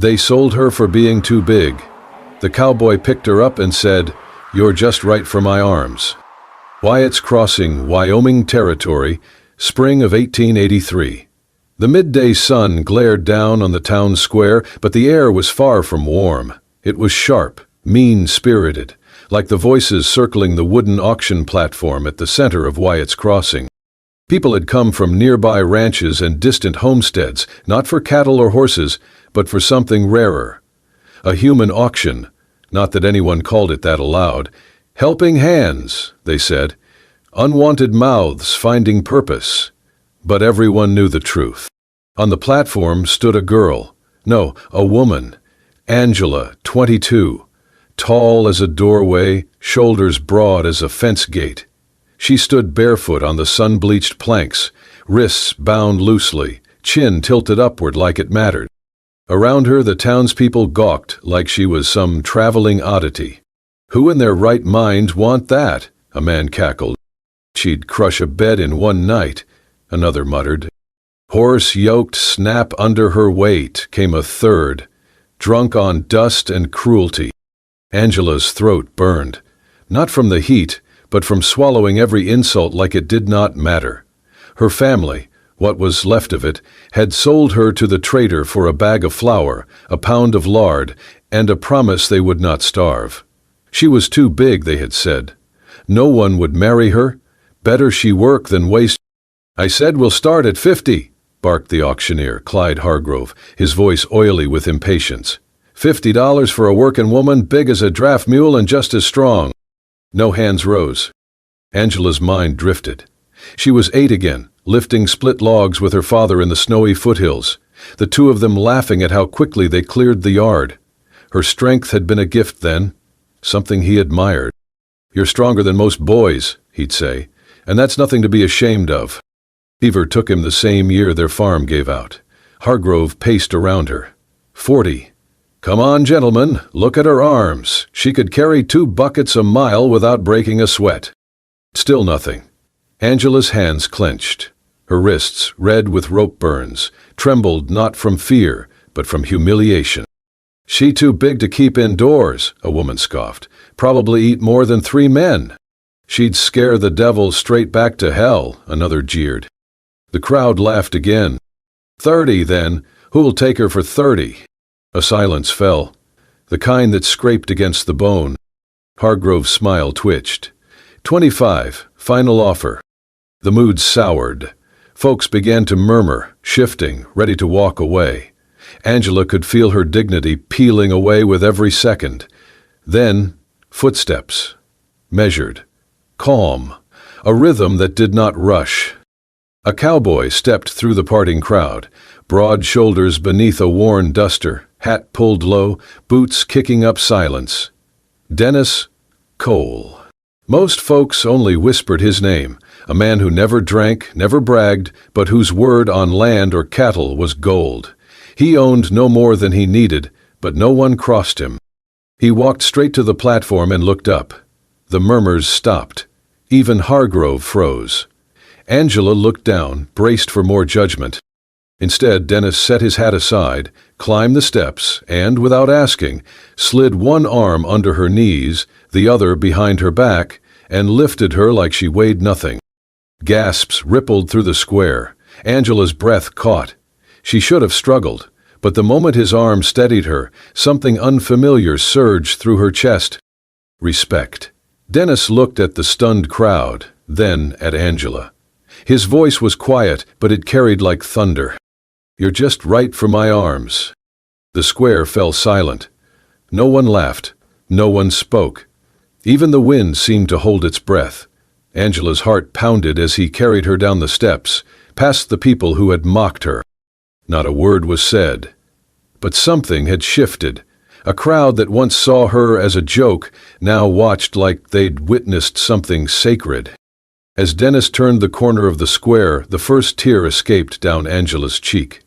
They sold her for being too big. The cowboy picked her up and said, "You're just right for my arms." Wyatt's Crossing, Wyoming Territory, spring of 1883. The midday sun glared down on the town square, but the air was far from warm. It was sharp, mean-spirited, like the voices circling the wooden auction platform at the center of Wyatt's Crossing. People had come from nearby ranches and distant homesteads, not for cattle or horses, but for something rarer. A human auction, not that anyone called it that aloud. Helping hands, they said. Unwanted mouths finding purpose. But everyone knew the truth. On the platform stood a girl. No, a woman. Angela, 22. Tall as a doorway, shoulders broad as a fence gate. She stood barefoot on the sun-bleached planks, wrists bound loosely, chin tilted upward like it mattered. Around her the townspeople gawked like she was some traveling oddity. "Who in their right mind want that?" a man cackled. "She'd crush a bed in one night," another muttered. "Horse-yoked snap under her weight," came a third. "Drunk on dust and cruelty." Angela's throat burned, not from the heat, but from swallowing every insult like it did not matter. Her family, what was left of it, had sold her to the trader for a bag of flour, a pound of lard, and a promise they would not starve. She was too big, they had said. No one would marry her. Better she work than waste. "I said we'll start at 50, barked the auctioneer, Clyde Hargrove, his voice oily with impatience. $50 for a working woman, big as a draft mule and just as strong. No hands rose. Angela's mind drifted. She was 8 again, lifting split logs with her father in the snowy foothills, the two of them laughing at how quickly they cleared the yard. Her strength had been a gift then, something he admired. "You're stronger than most boys," he'd say, "and that's nothing to be ashamed of." Fever took him the same year their farm gave out. Hargrove paced around her. 40. "Come on, gentlemen, look at her arms. She could carry 2 buckets a mile without breaking a sweat." Still nothing. Angela's hands clenched. Her wrists, red with rope burns, trembled not from fear, but from humiliation. "She too big to keep indoors," a woman scoffed. "Probably eat more than 3 men." "She'd scare the devil straight back to hell," another jeered. The crowd laughed again. 30, then. Who'll take her for 30? A silence fell, the kind that scraped against the bone. Hargrove's smile twitched. 25, final offer. The mood soured. Folks began to murmur, shifting, ready to walk away. Angela could feel her dignity peeling away with every second. Then, footsteps. Measured. Calm. A rhythm that did not rush. A cowboy stepped through the parting crowd, broad shoulders beneath a worn duster, hat pulled low, boots kicking up silence. Dennis Cole. Most folks only whispered his name, a man who never drank, never bragged, but whose word on land or cattle was gold. He owned no more than he needed, but no one crossed him. He walked straight to the platform and looked up. The murmurs stopped. Even Hargrove froze. Angela looked down, braced for more judgment. Instead, Dennis set his hat aside, climbed the steps, and, without asking, slid one arm under her knees, the other behind her back, and lifted her like she weighed nothing. Gasps rippled through the square. Angela's breath caught. She should have struggled, but the moment his arm steadied her, something unfamiliar surged through her chest. Respect. Dennis looked at the stunned crowd, then at Angela. His voice was quiet, but it carried like thunder. "You're just right for my arms." The square fell silent. No one laughed. No one spoke. Even the wind seemed to hold its breath. Angela's heart pounded as he carried her down the steps, past the people who had mocked her. Not a word was said. But something had shifted. A crowd that once saw her as a joke now watched like they'd witnessed something sacred. As Dennis turned the corner of the square, the first tear escaped down Angela's cheek.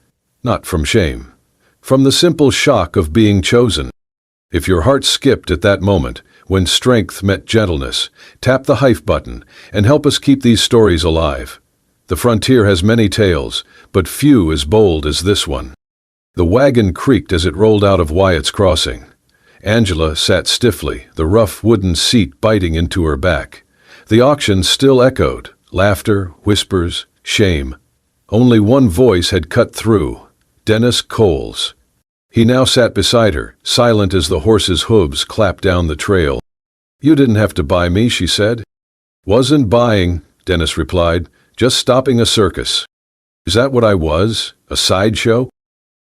Not from shame. From the simple shock of being chosen. If your heart skipped at that moment, when strength met gentleness, tap the hype button and help us keep these stories alive. The frontier has many tales, but few as bold as this one. The wagon creaked as it rolled out of Wyatt's Crossing. Angela sat stiffly, the rough wooden seat biting into her back. The auction still echoed, laughter, whispers, shame. Only one voice had cut through, Dennis Cole's. He now sat beside her, silent as the horse's hooves clapped down the trail. "You didn't have to buy me," she said. "Wasn't buying," Dennis replied, "just stopping a circus." "Is that what I was? A sideshow?"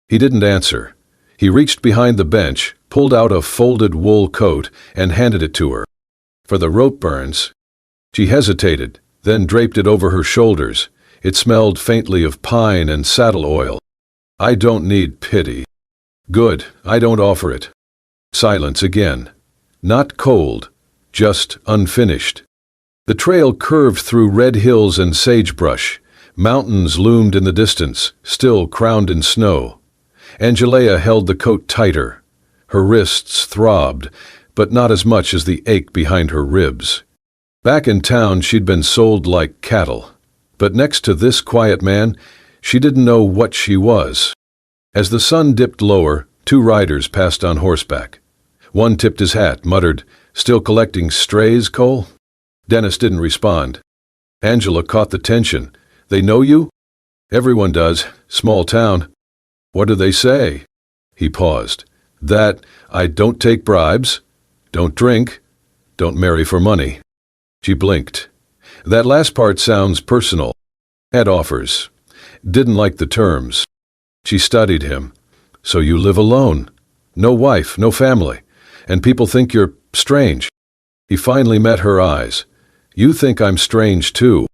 He didn't answer. He reached behind the bench, pulled out a folded wool coat, and handed it to her. "For the rope burns." She hesitated, then draped it over her shoulders. It smelled faintly of pine and saddle oil. "I don't need pity." "Good, I don't offer it." Silence again. Not cold, just unfinished. The trail curved through red hills and sagebrush. Mountains loomed in the distance, still crowned in snow. Angelea held the coat tighter. Her wrists throbbed, but not as much as the ache behind her ribs. Back in town she'd been sold like cattle. But next to this quiet man, she didn't know what she was. As the sun dipped lower, two riders passed on horseback. One tipped his hat, muttered, "Still collecting strays, Cole?" Dennis didn't respond. Angela caught the tension. "They know you?" "Everyone does. Small town." "What do they say?" He paused. "That I don't take bribes, don't drink, don't marry for money." She blinked. "That last part sounds personal." "Had offers. Didn't like the terms." She studied him. "So you live alone? No wife, no family, and people think you're strange." He finally met her eyes. "You think I'm strange too."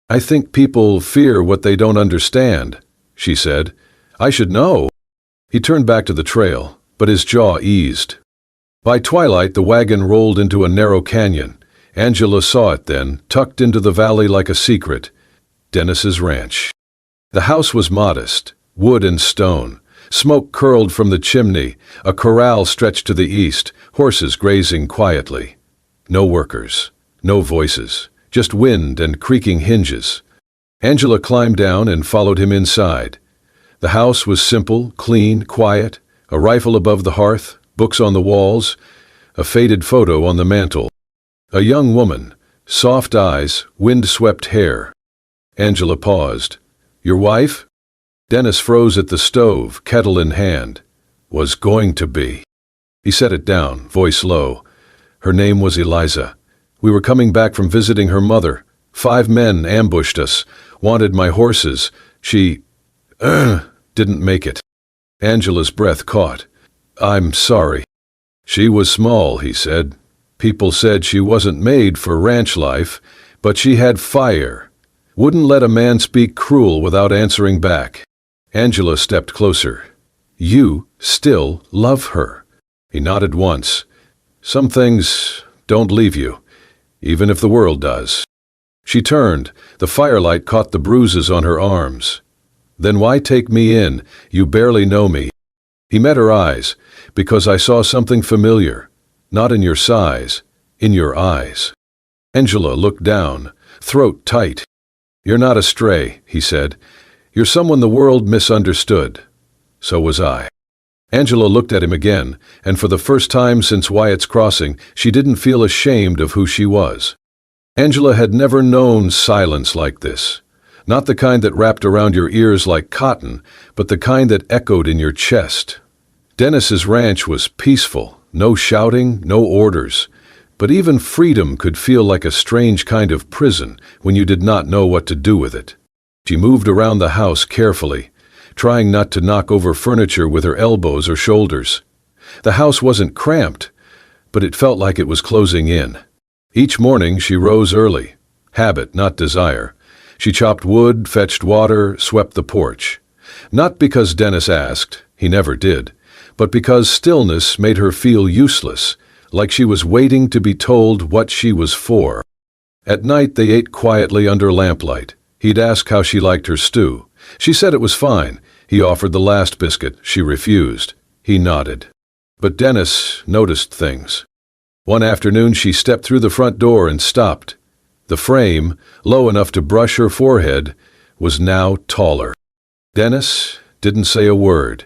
"I think people fear what they don't understand," she said. "I should know." He turned back to the trail, but his jaw eased. By twilight, the wagon rolled into a narrow canyon. Angela saw it then, tucked into the valley like a secret. Dennis's ranch. The house was modest, wood and stone. Smoke curled from the chimney, a corral stretched to the east, horses grazing quietly. No workers, no voices, just wind and creaking hinges. Angela climbed down and followed him inside. The house was simple, clean, quiet, a rifle above the hearth, books on the walls, a faded photo on the mantel. A young woman, soft eyes, wind-swept hair. Angela paused. "Your wife?" Dennis froze at the stove, kettle in hand. "Was going to be." He set it down, voice low. "Her name was Eliza. We were coming back from visiting her mother. 5 men ambushed us, wanted my horses. She didn't make it." Angela's breath caught. "I'm sorry." "She was small," he said. "People said she wasn't made for ranch life, but she had fire. Wouldn't let a man speak cruel without answering back." Angela stepped closer. "You still love her." He nodded once. "Some things don't leave you, even if the world does." She turned. The firelight caught the bruises on her arms. "Then why take me in? You barely know me." He met her eyes. "Because I saw something familiar. Not in your size, in your eyes." Angela looked down, throat tight. "You're not a stray," he said. "You're someone the world misunderstood. So was I." Angela looked at him again, and for the first time since Wyatt's Crossing, she didn't feel ashamed of who she was. Angela had never known silence like this. Not the kind that wrapped around your ears like cotton, but the kind that echoed in your chest. Dennis's ranch was peaceful, no shouting, no orders. But even freedom could feel like a strange kind of prison when you did not know what to do with it. She moved around the house carefully, trying not to knock over furniture with her elbows or shoulders. The house wasn't cramped, but it felt like it was closing in. Each morning she rose early. Habit, not desire. She chopped wood, fetched water, swept the porch. Not because Dennis asked, he never did, but because stillness made her feel useless, like she was waiting to be told what she was for. At night they ate quietly under lamplight. He'd ask how she liked her stew. She said it was fine. He offered the last biscuit. She refused. He nodded. But Dennis noticed things. One afternoon she stepped through the front door and stopped. The frame, low enough to brush her forehead, was now taller. Dennis didn't say a word,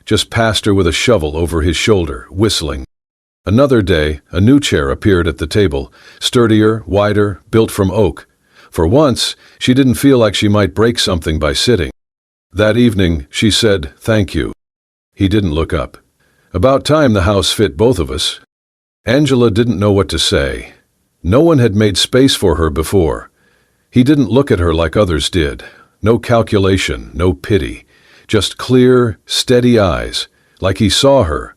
just passed her with a shovel over his shoulder, whistling. Another day, a new chair appeared at the table, sturdier, wider, built from oak. For once, she didn't feel like she might break something by sitting. That evening, she said, "Thank you." He didn't look up. About time the house fit both of us. Angela didn't know what to say. No one had made space for her before. He didn't look at her like others did. No calculation, no pity. Just clear, steady eyes, like he saw her,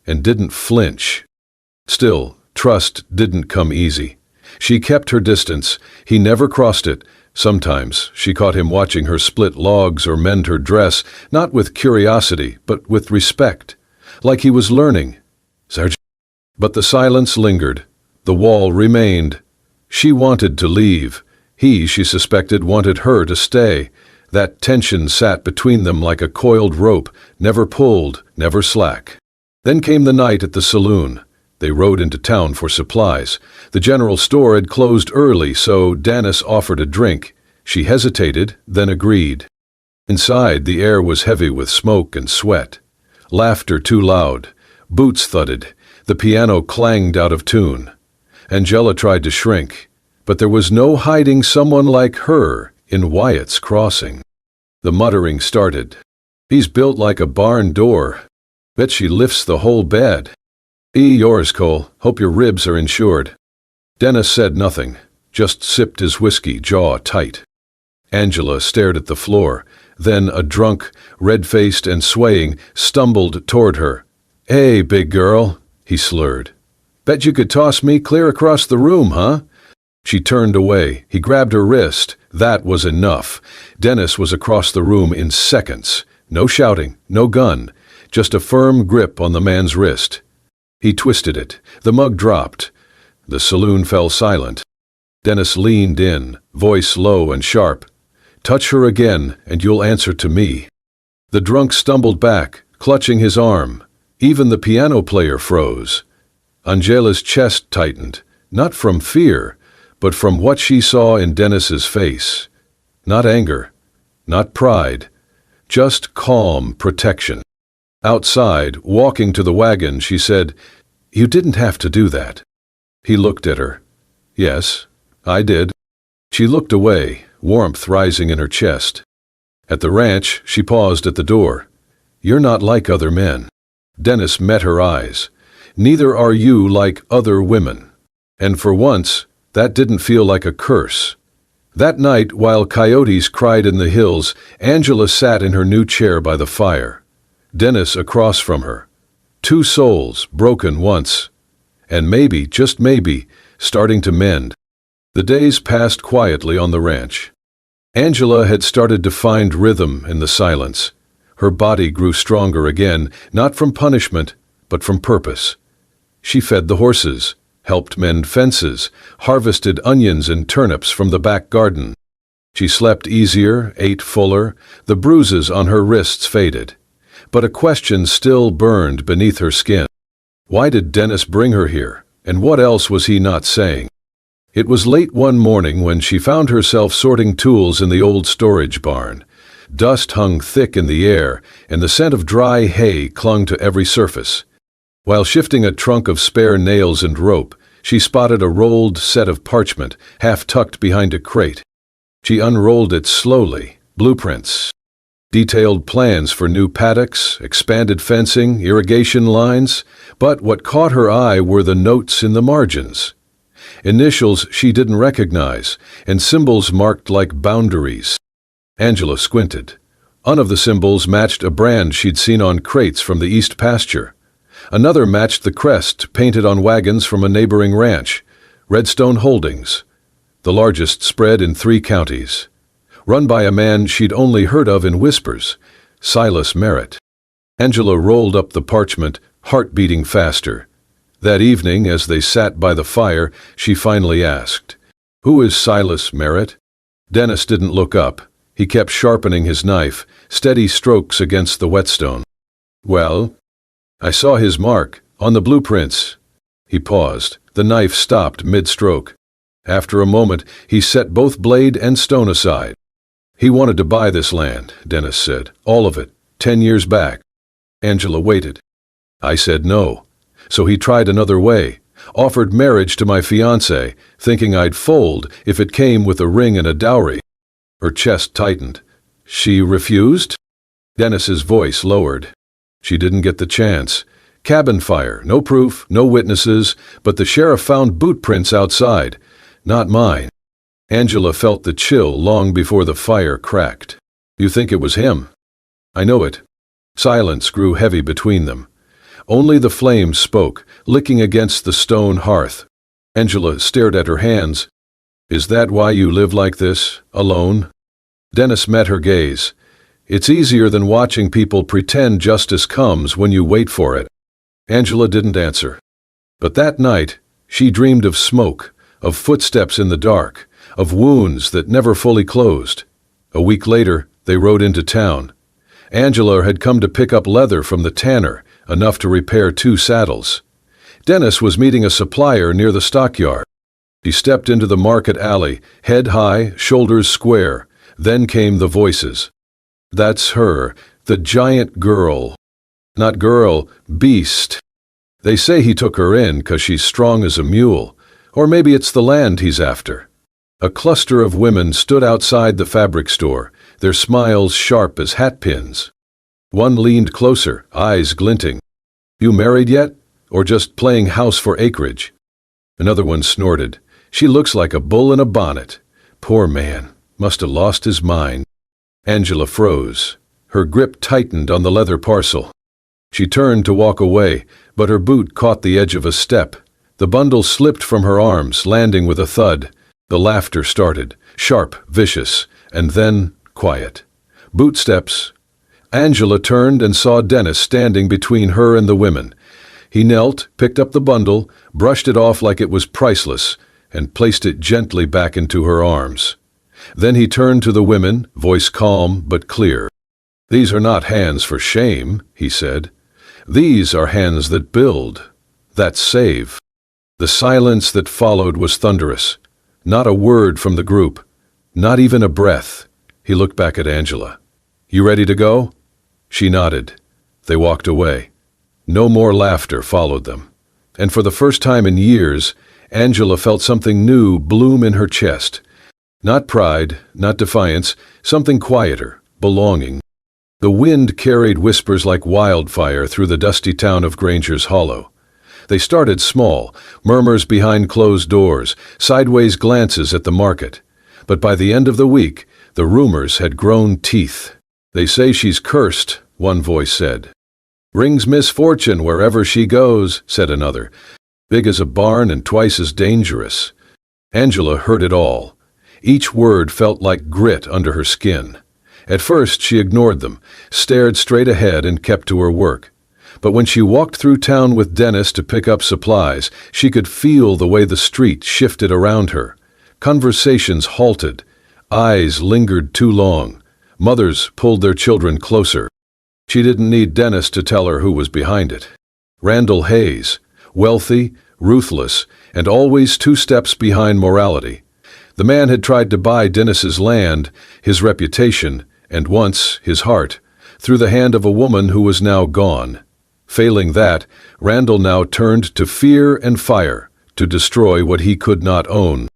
and didn't flinch. Still, trust didn't come easy. She kept her distance. He never crossed it. Sometimes she caught him watching her split logs or mend her dress, not with curiosity, but with respect, like he was learning. Sergeant. But the silence lingered. The wall remained. She wanted to leave. He, she suspected, wanted her to stay. That tension sat between them like a coiled rope, never pulled, never slack. Then came the night at the saloon. They rode into town for supplies. The general store had closed early, so Dennis offered a drink. She hesitated, then agreed. Inside, the air was heavy with smoke and sweat. Laughter too loud. Boots thudded. The piano clanged out of tune. Angela tried to shrink, but there was no hiding someone like her in Wyatt's Crossing. The muttering started. "He's built like a barn door. Bet she lifts the whole bed. Yours, Cole. Hope your ribs are insured." Dennis said nothing, just sipped his whiskey, jaw tight. Angela stared at the floor, then a drunk, red-faced and swaying, stumbled toward her. "Hey, big girl," he slurred. "Bet you could toss me clear across the room, huh?" She turned away. He grabbed her wrist. That was enough. Dennis was across the room in seconds. No shouting, no gun, just a firm grip on the man's wrist. He twisted it. The mug dropped. The saloon fell silent. Dennis leaned in, voice low and sharp. "Touch her again, and you'll answer to me." The drunk stumbled back, clutching his arm. Even the piano player froze. Angela's chest tightened, not from fear, but from what she saw in Dennis's face. Not anger, not pride, just calm protection. Outside, walking to the wagon, she said, "You didn't have to do that." He looked at her. "Yes, I did." She looked away, warmth rising in her chest. At the ranch, she paused at the door. "You're not like other men." Dennis met her eyes. "Neither are you like other women." And for once, that didn't feel like a curse. That night, while coyotes cried in the hills, Angela sat in her new chair by the fire. Dennis across from her. Two souls, broken once. And maybe, just maybe, starting to mend. The days passed quietly on the ranch. Angela had started to find rhythm in the silence. Her body grew stronger again, not from punishment, but from purpose. She fed the horses, helped mend fences, harvested onions and turnips from the back garden. She slept easier, ate fuller, the bruises on her wrists faded. But a question still burned beneath her skin. Why did Dennis bring her here, and what else was he not saying? It was late one morning when she found herself sorting tools in the old storage barn. Dust hung thick in the air, and the scent of dry hay clung to every surface. While shifting a trunk of spare nails and rope, she spotted a rolled set of parchment, half tucked behind a crate. She unrolled it slowly. Blueprints. Detailed plans for new paddocks, expanded fencing, irrigation lines, but what caught her eye were the notes in the margins. Initials she didn't recognize, and symbols marked like boundaries. Angela squinted. One of the symbols matched a brand she'd seen on crates from the East pasture. Another matched the crest painted on wagons from a neighboring ranch, Redstone Holdings, the largest spread in 3 counties. Run by a man she'd only heard of in whispers, Silas Merritt. Angela rolled up the parchment, heart beating faster. That evening, as they sat by the fire, she finally asked, "Who is Silas Merritt?" Dennis didn't look up. He kept sharpening his knife, steady strokes against the whetstone. "Well, I saw his mark, on the blueprints." He paused. The knife stopped mid-stroke. After a moment, he set both blade and stone aside. "He wanted to buy this land," Dennis said. "All of it, 10 years back. Angela waited. I said no. So he tried another way, offered marriage to my fiancée, thinking I'd fold if it came with a ring and a dowry. Her chest tightened. She refused? Dennis's voice lowered. She didn't get the chance. Cabin fire, no proof, no witnesses, but the sheriff found boot prints outside. Not mine. Angela felt the chill long before the fire cracked. You think it was him? I know it. Silence grew heavy between them. Only the flames spoke, licking against the stone hearth. Angela stared at her hands. Is that why you live like this, alone? Dennis met her gaze. It's easier than watching people pretend justice comes when you wait for it. Angela didn't answer. But that night, she dreamed of smoke, of footsteps in the dark, of wounds that never fully closed. A week later, they rode into town. Angela had come to pick up leather from the tanner, enough to repair 2 saddles. Dennis was meeting a supplier near the stockyard. He stepped into the market alley, head high, shoulders square. Then came the voices. That's her, the giant girl. Not girl, beast. They say he took her in 'cause she's strong as a mule. Or maybe it's the land he's after. A cluster of women stood outside the fabric store, their smiles sharp as hatpins. One leaned closer, eyes glinting. You married yet? Or just playing house for acreage? Another one snorted. She looks like a bull in a bonnet. Poor man, must have lost his mind. Angela froze. Her grip tightened on the leather parcel. She turned to walk away, but her boot caught the edge of a step. The bundle slipped from her arms, landing with a thud. The laughter started, sharp, vicious, and then quiet. Boot steps. Angela turned and saw Dennis standing between her and the women. He knelt, picked up the bundle, brushed it off like it was priceless, and placed it gently back into her arms. Then he turned to the women, voice calm but clear. These are not hands for shame, he said. These are hands that build, that save. The silence that followed was thunderous. Not a word from the group, not even a breath. He looked back at Angela. You ready to go? She nodded. They walked away. No more laughter followed them. And for the first time in years, Angela felt something new bloom in her chest. Not pride, not defiance, something quieter, belonging. The wind carried whispers like wildfire through the dusty town of Granger's Hollow. They started small, murmurs behind closed doors, sideways glances at the market. But by the end of the week, the rumors had grown teeth. They say she's cursed, one voice said. Brings misfortune wherever she goes, said another. Big as a barn and twice as dangerous. Angela heard it all. Each word felt like grit under her skin. At first she ignored them, stared straight ahead and kept to her work. But when she walked through town with Dennis to pick up supplies, she could feel the way the street shifted around her. Conversations halted. Eyes lingered too long. Mothers pulled their children closer. She didn't need Dennis to tell her who was behind it. Randall Hayes, wealthy, ruthless, and always 2 steps behind morality. The man had tried to buy Dennis's land, his reputation, and once his heart, through the hand of a woman who was now gone. Failing that, Randall now turned to fear and fire, to destroy what he could not own.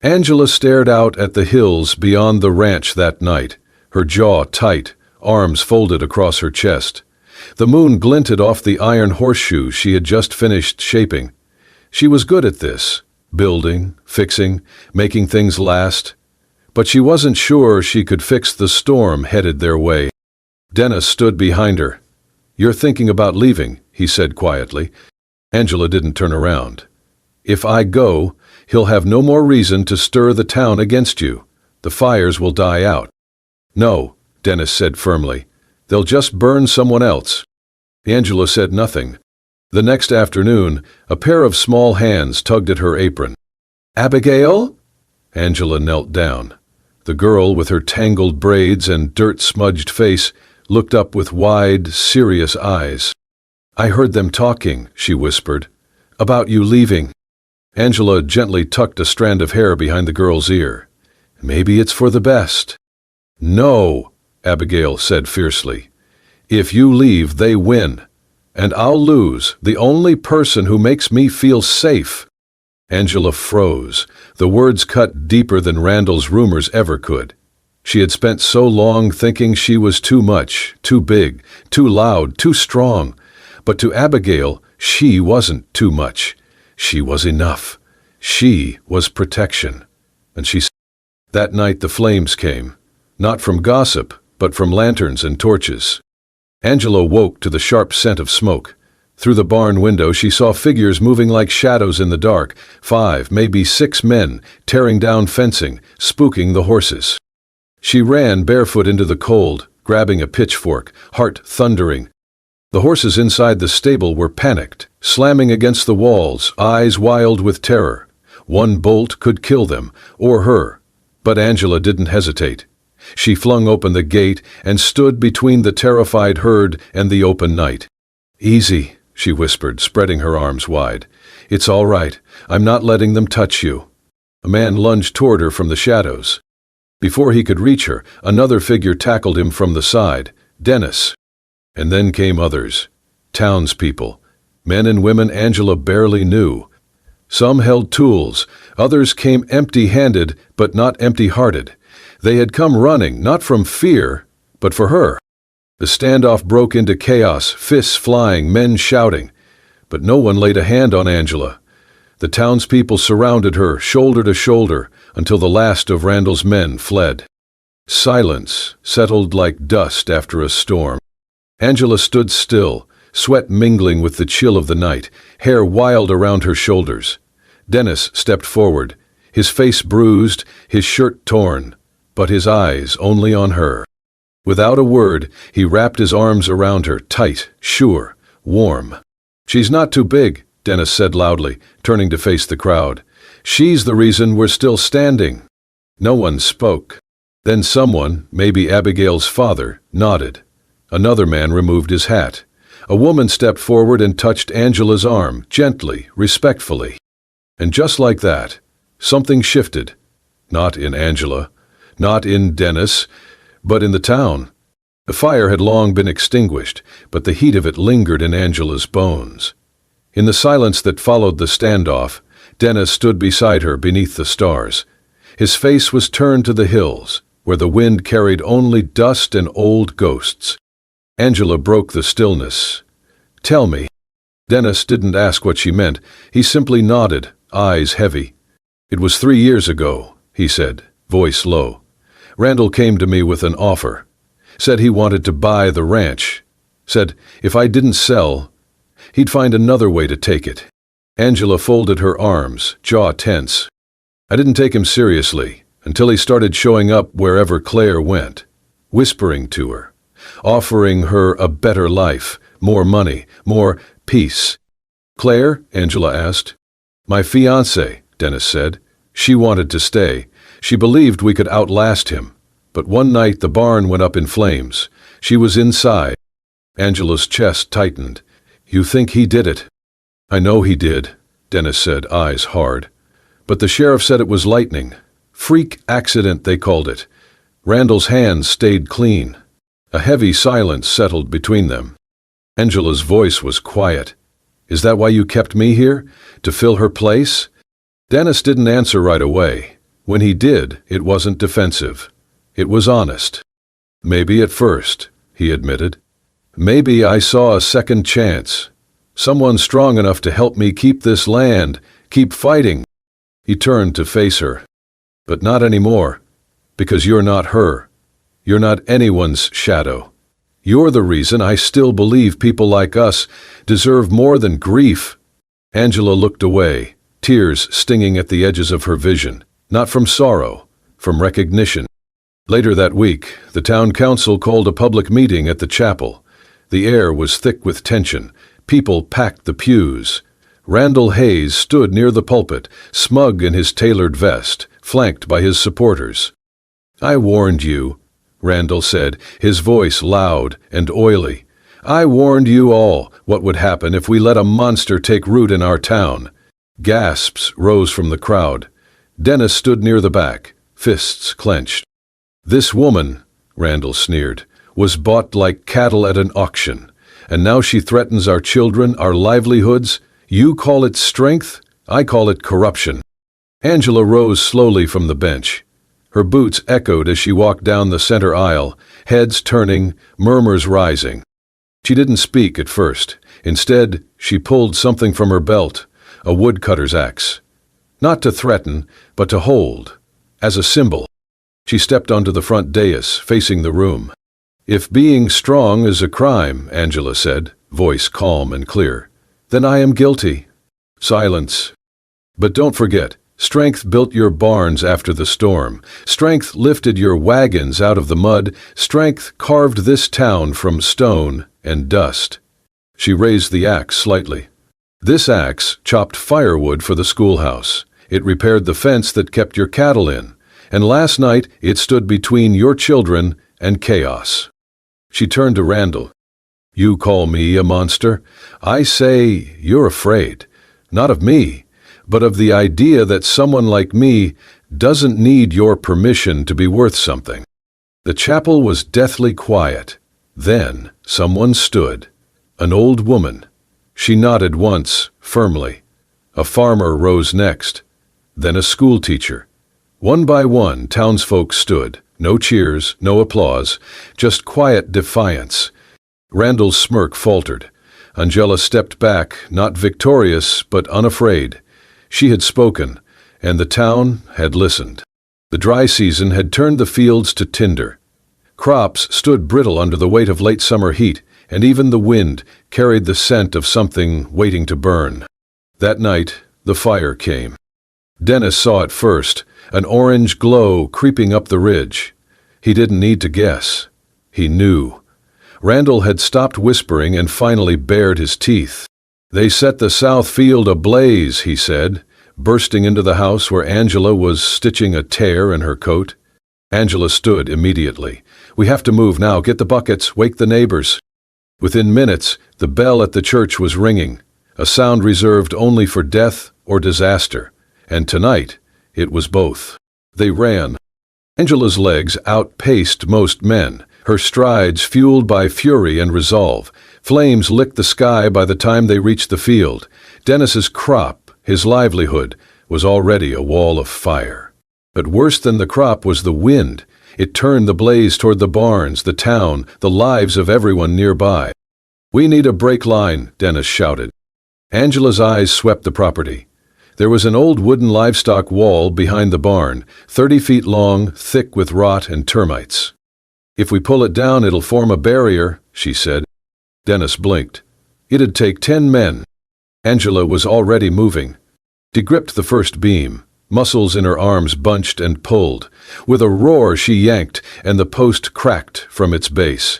Angela stared out at the hills beyond the ranch that night, her jaw tight, arms folded across her chest. The moon glinted off the iron horseshoe she had just finished shaping. She was good at this, building, fixing, making things last. But she wasn't sure she could fix the storm headed their way. Dennis stood behind her. You're thinking about leaving, he said quietly. Angela didn't turn around. If I go, he'll have no more reason to stir the town against you. The fires will die out. No, Dennis said firmly. They'll just burn someone else. Angela said nothing. The next afternoon, a pair of small hands tugged at her apron. Abigail? Angela knelt down. The girl, with her tangled braids and dirt-smudged face, looked up with wide, serious eyes. I heard them talking, she whispered. About you leaving. Angela gently tucked a strand of hair behind the girl's ear. Maybe it's for the best. No, Abigail said fiercely. If you leave, they win. And I'll lose, the only person who makes me feel safe." Angela froze. The words cut deeper than Randall's rumors ever could. She had spent so long thinking she was too much, too big, too loud, too strong. But to Abigail, she wasn't too much. She was enough. She was protection. And that night the flames came, not from gossip, but from lanterns and torches. Angela woke to the sharp scent of smoke. Through the barn window she saw figures moving like shadows in the dark, 5, maybe 6 men, tearing down fencing, spooking the horses. She ran barefoot into the cold, grabbing a pitchfork, heart thundering. The horses inside the stable were panicked, slamming against the walls, eyes wild with terror. One bolt could kill them, or her. But Angela didn't hesitate. She flung open the gate and stood between the terrified herd and the open night. "Easy," she whispered, spreading her arms wide. "It's all right. I'm not letting them touch you." A man lunged toward her from the shadows. Before he could reach her, another figure tackled him from the side, Dennis. And then came others, townspeople, men and women Angela barely knew. Some held tools, others came empty-handed but not empty-hearted. They had come running, not from fear, but for her. The standoff broke into chaos, fists flying, men shouting. But no one laid a hand on Angela. The townspeople surrounded her, shoulder to shoulder, until the last of Randall's men fled. Silence settled like dust after a storm. Angela stood still, sweat mingling with the chill of the night, hair wild around her shoulders. Dennis stepped forward, his face bruised, his shirt torn, but his eyes only on her. Without a word, he wrapped his arms around her, tight, sure, warm. "She's not too big," Dennis said loudly, turning to face the crowd. "She's the reason we're still standing." No one spoke. Then someone, maybe Abigail's father, nodded. Another man removed his hat. A woman stepped forward and touched Angela's arm, gently, respectfully. And just like that, something shifted. Not in Angela, not in Dennis, but in the town. The fire had long been extinguished, but the heat of it lingered in Angela's bones. In the silence that followed the standoff, Dennis stood beside her beneath the stars. His face was turned to the hills, where the wind carried only dust and old ghosts. Angela broke the stillness. "Tell me." Dennis didn't ask what she meant. He simply nodded, eyes heavy. "It was 3 years ago," he said, voice low. "Randall came to me with an offer. Said he wanted to buy the ranch. Said if I didn't sell, he'd find another way to take it." Angela folded her arms, jaw tense. "I didn't take him seriously until he started showing up wherever Claire went, whispering to her, offering her a better life, more money, more peace." "Claire?" Angela asked. "My fiancée," Dennis said. "She wanted to stay. She believed we could outlast him. But one night the barn went up in flames. She was inside." Angela's chest tightened. "You think he did it?" "I know he did," Dennis said, eyes hard. "But the sheriff said it was lightning. Freak accident, they called it. Randall's hands stayed clean." A heavy silence settled between them. Angela's voice was quiet. "Is that why you kept me here? To fill her place?" Dennis didn't answer right away. When he did, it wasn't defensive. It was honest. "Maybe at first," he admitted. "Maybe I saw a second chance. Someone strong enough to help me keep this land, keep fighting." He turned to face her. "But not anymore. Because you're not her. You're not anyone's shadow. You're the reason I still believe people like us deserve more than grief." Angela looked away, tears stinging at the edges of her vision, not from sorrow, from recognition. Later that week, the town council called a public meeting at the chapel. The air was thick with tension. People packed the pews. Randall Hayes stood near the pulpit, smug in his tailored vest, flanked by his supporters. "I warned you," Randall said, his voice loud and oily. "I warned you all what would happen if we let a monster take root in our town." Gasps rose from the crowd. Dennis stood near the back, fists clenched. "This woman," Randall sneered, was bought like cattle at an auction. And now she threatens our children, our livelihoods. You call it strength, I call it corruption." Angela rose slowly from the bench. Her boots echoed as she walked down the center aisle, heads turning, murmurs rising. She didn't speak at first. Instead, she pulled something from her belt, a woodcutter's axe. Not to threaten, but to hold, as a symbol. She stepped onto the front dais, facing the room. "If being strong is a crime," Angela said, voice calm and clear, "then I am guilty." Silence. "But don't forget, strength built your barns after the storm. Strength lifted your wagons out of the mud. Strength carved this town from stone and dust." She raised the axe slightly. "This axe chopped firewood for the schoolhouse. It repaired the fence that kept your cattle in. And last night it stood between your children and chaos." She turned to Randall. "You call me a monster? I say you're afraid. Not of me, but of the idea that someone like me doesn't need your permission to be worth something." The chapel was deathly quiet. Then someone stood. An old woman. She nodded once, firmly. A farmer rose next. Then a schoolteacher. One by one, townsfolk stood. No cheers, no applause, just quiet defiance. Randall's smirk faltered. Angela stepped back, not victorious, but unafraid. She had spoken, and the town had listened. The dry season had turned the fields to tinder. Crops stood brittle under the weight of late summer heat, and even the wind carried the scent of something waiting to burn. That night, the fire came. Dennis saw it first, an orange glow creeping up the ridge. He didn't need to guess. He knew. Randall had stopped whispering and finally bared his teeth. "They set the south field ablaze," he said, bursting into the house where Angela was stitching a tear in her coat. Angela stood immediately. "We have to move now. Get the buckets. Wake the neighbors." Within minutes, the bell at the church was ringing, a sound reserved only for death or disaster. And tonight, it was both. They ran. Angela's legs outpaced most men, her strides fueled by fury and resolve. Flames licked the sky by the time they reached the field. Dennis's crop, his livelihood, was already a wall of fire. But worse than the crop was the wind. It turned the blaze toward the barns, the town, the lives of everyone nearby. "We need a brake line," Dennis shouted. Angela's eyes swept the property. There was an old wooden livestock wall behind the barn, 30 feet long, thick with rot and termites. "If we pull it down, it'll form a barrier," she said. Dennis blinked. "It'd take 10 men. Angela was already moving. She gripped the first beam. Muscles in her arms bunched and pulled. With a roar she yanked, and the post cracked from its base.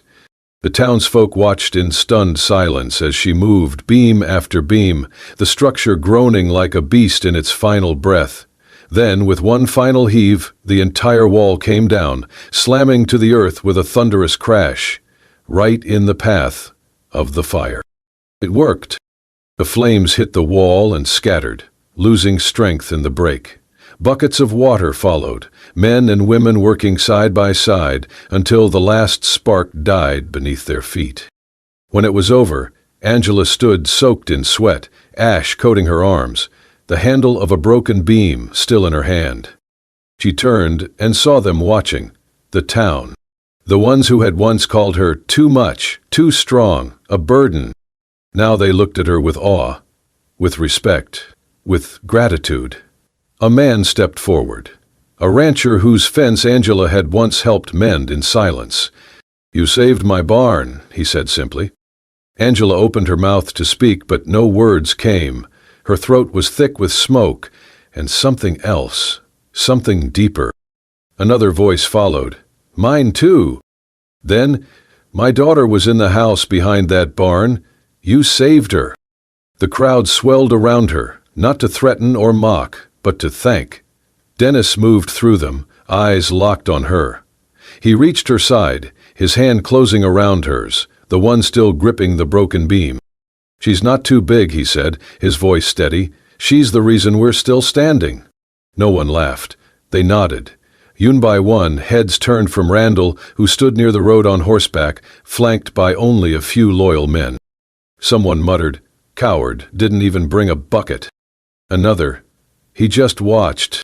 The townsfolk watched in stunned silence as she moved beam after beam, the structure groaning like a beast in its final breath. Then, with one final heave, the entire wall came down, slamming to the earth with a thunderous crash, right in the path of the fire. It worked. The flames hit the wall and scattered, losing strength in the break. Buckets of water followed, men and women working side by side until the last spark died beneath their feet. When it was over, Angela stood soaked in sweat, ash coating her arms, the handle of a broken beam still in her hand. She turned and saw them watching, the town. The ones who had once called her too much, too strong, a burden. Now they looked at her with awe, with respect, with gratitude. A man stepped forward, a rancher whose fence Angela had once helped mend in silence. "You saved my barn," he said simply. Angela opened her mouth to speak, but no words came. Her throat was thick with smoke, and something else, something deeper. Another voice followed. "Mine too." Then, "My daughter was in the house behind that barn. You saved her." The crowd swelled around her, not to threaten or mock, but to thank. Dennis moved through them, eyes locked on her. He reached her side, his hand closing around hers, the one still gripping the broken beam. "She's not too big," he said, his voice steady. "She's the reason we're still standing." No one laughed. They nodded. One by one, heads turned from Randall, who stood near the road on horseback, flanked by only a few loyal men. Someone muttered, "Coward, didn't even bring a bucket." Another, "He just watched."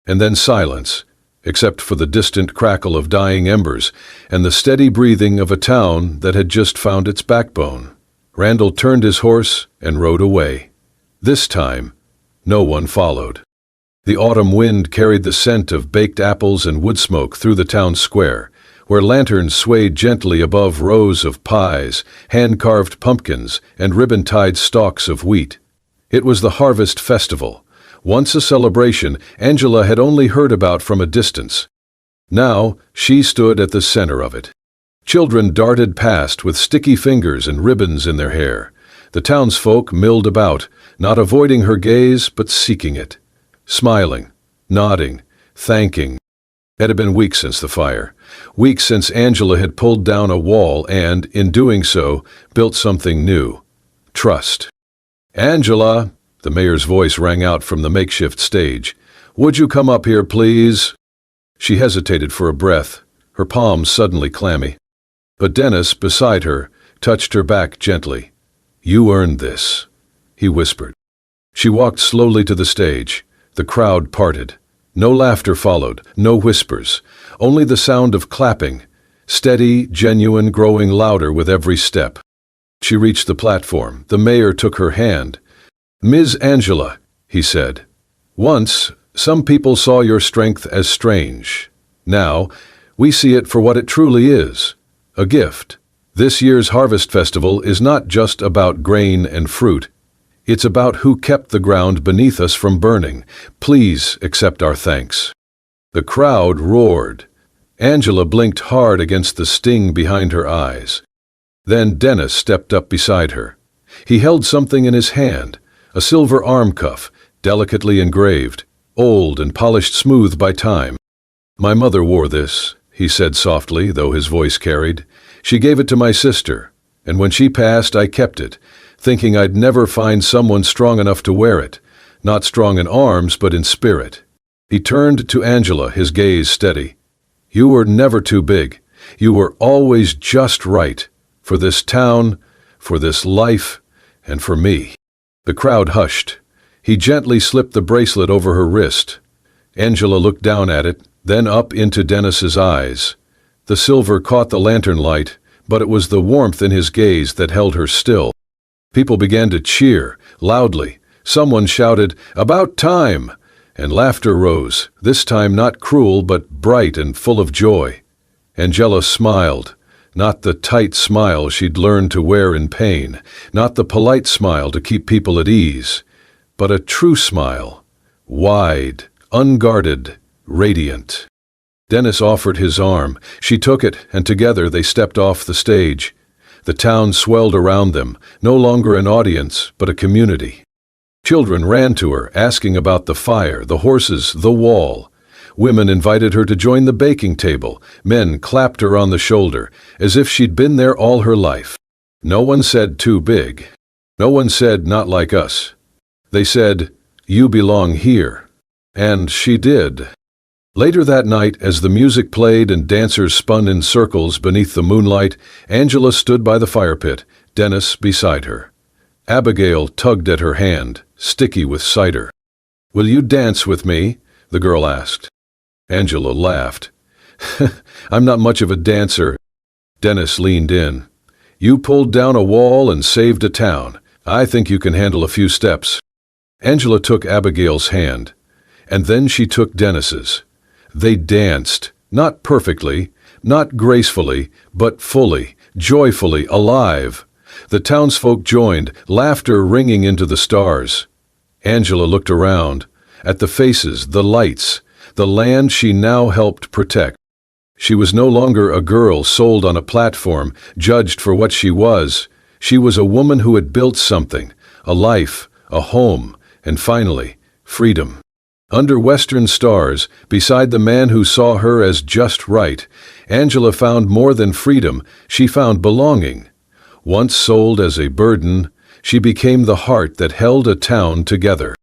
And then silence, except for the distant crackle of dying embers and the steady breathing of a town that had just found its backbone. Randall turned his horse and rode away. This time, no one followed. The autumn wind carried the scent of baked apples and wood smoke through the town square, where lanterns swayed gently above rows of pies, hand-carved pumpkins, and ribbon-tied stalks of wheat. It was the harvest festival, once a celebration Angela had only heard about from a distance. Now she stood at the center of it. Children darted past with sticky fingers and ribbons in their hair. The townsfolk milled about, not avoiding her gaze but seeking it. Smiling, nodding, thanking. It had been weeks since the fire, weeks since Angela had pulled down a wall and, in doing so, built something new. Trust. "Angela," the mayor's voice rang out from the makeshift stage. "Would you come up here, please?" She hesitated for a breath, her palms suddenly clammy. But Dennis, beside her, touched her back gently. "You earned this," he whispered. She walked slowly to the stage. The crowd parted. No laughter followed, no whispers, only the sound of clapping, steady, genuine, growing louder with every step. She reached the platform. The mayor took her hand. "Ms. Angela," he said, "once, some people saw your strength as strange. Now, we see it for what it truly is, a gift. This year's Harvest Festival is not just about grain and fruit. It's about who kept the ground beneath us from burning. Please accept our thanks." The crowd roared. Angela blinked hard against the sting behind her eyes. Then Dennis stepped up beside her. He held something in his hand, a silver arm cuff, delicately engraved, old and polished smooth by time. "My mother wore this," he said softly, though his voice carried. "She gave it to my sister, and when she passed I kept it, thinking I'd never find someone strong enough to wear it, not strong in arms but in spirit." He turned to Angela, his gaze steady. "You were never too big. You were always just right, for this town, for this life, and for me." The crowd hushed. He gently slipped the bracelet over her wrist. Angela looked down at it, then up into Dennis's eyes. The silver caught the lantern light, but it was the warmth in his gaze that held her still. People began to cheer, loudly. Someone shouted, "About time!" And laughter rose, this time not cruel but bright and full of joy. Angela smiled, not the tight smile she'd learned to wear in pain, not the polite smile to keep people at ease, but a true smile, wide, unguarded, radiant. Dennis offered his arm. She took it, and together they stepped off the stage. The town swelled around them, no longer an audience, but a community. Children ran to her, asking about the fire, the horses, the wall. Women invited her to join the baking table. Men clapped her on the shoulder, as if she'd been there all her life. No one said too big. No one said not like us. They said, "You belong here." And she did. Later that night, as the music played and dancers spun in circles beneath the moonlight, Angela stood by the fire pit, Dennis beside her. Abigail tugged at her hand, sticky with cider. "Will you dance with me?" the girl asked. Angela laughed. "I'm not much of a dancer." Dennis leaned in. "You pulled down a wall and saved a town. I think you can handle a few steps." Angela took Abigail's hand, and then she took Dennis's. They danced, not perfectly, not gracefully, but fully, joyfully, alive. The townsfolk joined, laughter ringing into the stars. Angela looked around, at the faces, the lights, the land she now helped protect. She was no longer a girl sold on a platform, judged for what she was. She was a woman who had built something, a life, a home, and finally, freedom. Under western stars, beside the man who saw her as just right, Angela found more than freedom, she found belonging. Once sold as a burden, she became the heart that held a town together.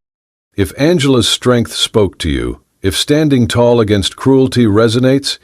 If Angela's strength spoke to you, If standing tall against cruelty resonates,